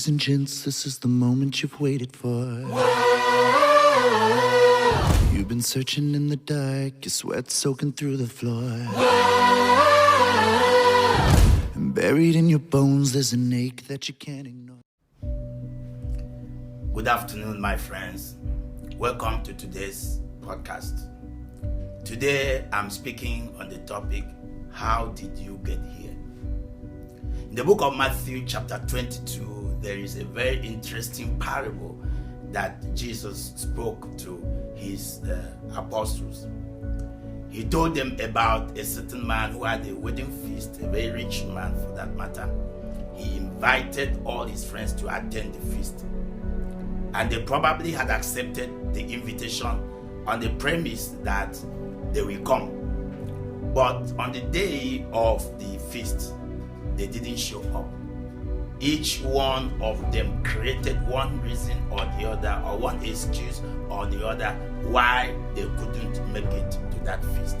Ladies and gents, this is the moment you've waited for. You've been searching in the dark, your sweat soaking through the floor. And buried in your bones, there's an ache that you can't ignore. Good afternoon, my friends. Welcome to today's podcast. Today, I'm speaking on the topic, how did you get here? In the book of Matthew chapter 22, there is a very interesting parable that Jesus spoke to his apostles. He told them about a certain man who had a wedding feast, a very rich man for that matter. He invited all his friends to attend the feast. And they probably had accepted the invitation on the premise that they will come. But on the day of the feast, they didn't show up. Each one of them created one reason or the other, or one excuse or the other, why they couldn't make it to that feast.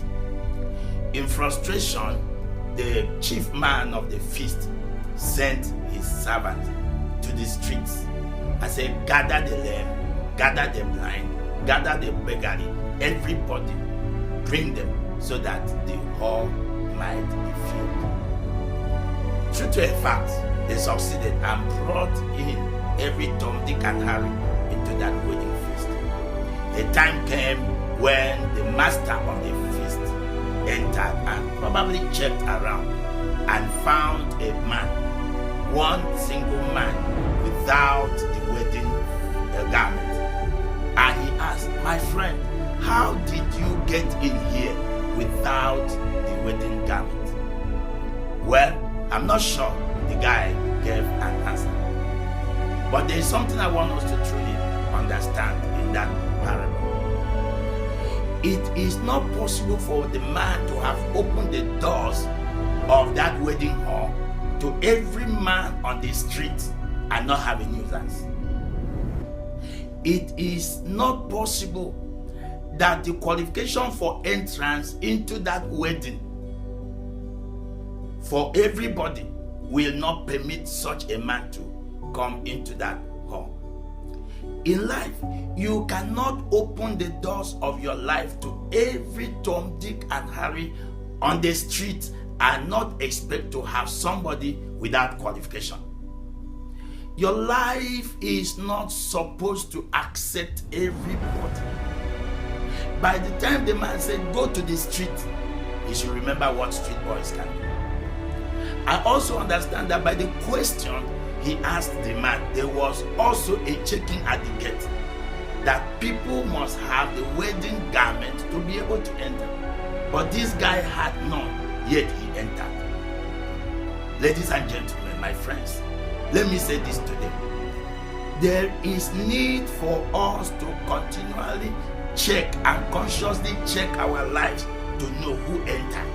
In frustration, the chief man of the feast sent his servant to the streets and said, gather the lame, gather the blind, gather the beggarly, everybody, bring them so that the hall might be filled. True to a fact, they succeeded and brought in every Tom, Dick, and Harry into that wedding feast. A time came when the master of the feast entered and probably checked around and found a man, one single man, without the wedding garment. And he asked, my friend, how did you get in here without the wedding garment? Well, I'm not sure the guy gave an answer. But there is something I want us to truly understand in that parable. It is not possible for the man to have opened the doors of that wedding hall to every man on the street and not have a nuisance. It is not possible that the qualification for entrance into that wedding for everybody will not permit such a man to come into that hall. In life, you cannot open the doors of your life to every Tom, Dick, and Harry on the street and not expect to have somebody without qualification. Your life is not supposed to accept everybody. By the time the man said, go to the street, he should remember what street boys can do. I also understand that by the question he asked the man, there was also a checking at the gate that people must have the wedding garment to be able to enter. But this guy had none, yet he entered. Ladies and gentlemen, my friends, let me say this today. There is need for us to continually check and consciously check our lives to know who entered.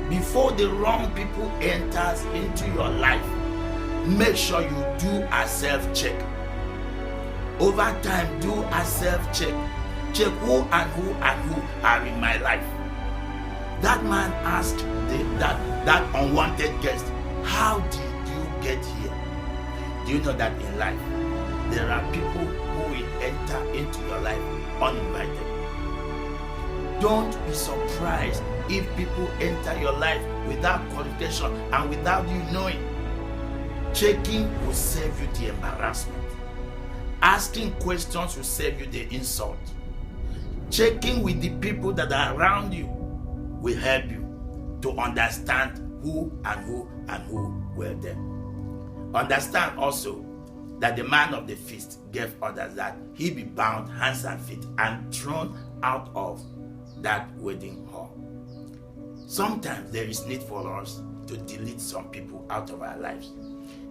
Before the wrong people enters into your life, make sure you do a self-check. Over time, do a self-check. Check who are in my life. That man asked that unwanted guest, how did you get here? Do you know that in life, there are people who will enter into your life uninvited? Don't be surprised if people enter your life without qualification and without you knowing. Checking will save you the embarrassment. Asking questions will save you the insult. Checking with the people that are around you will help you to understand who were there. Understand also that the man of the feast gave orders that he be bound hands and feet and thrown out of that wedding hall. Sometimes there is need for us to delete some people out of our lives.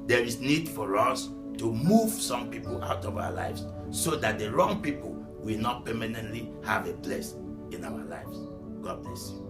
There is need for us to move some people out of our lives so that the wrong people will not permanently have a place in our lives. God bless you.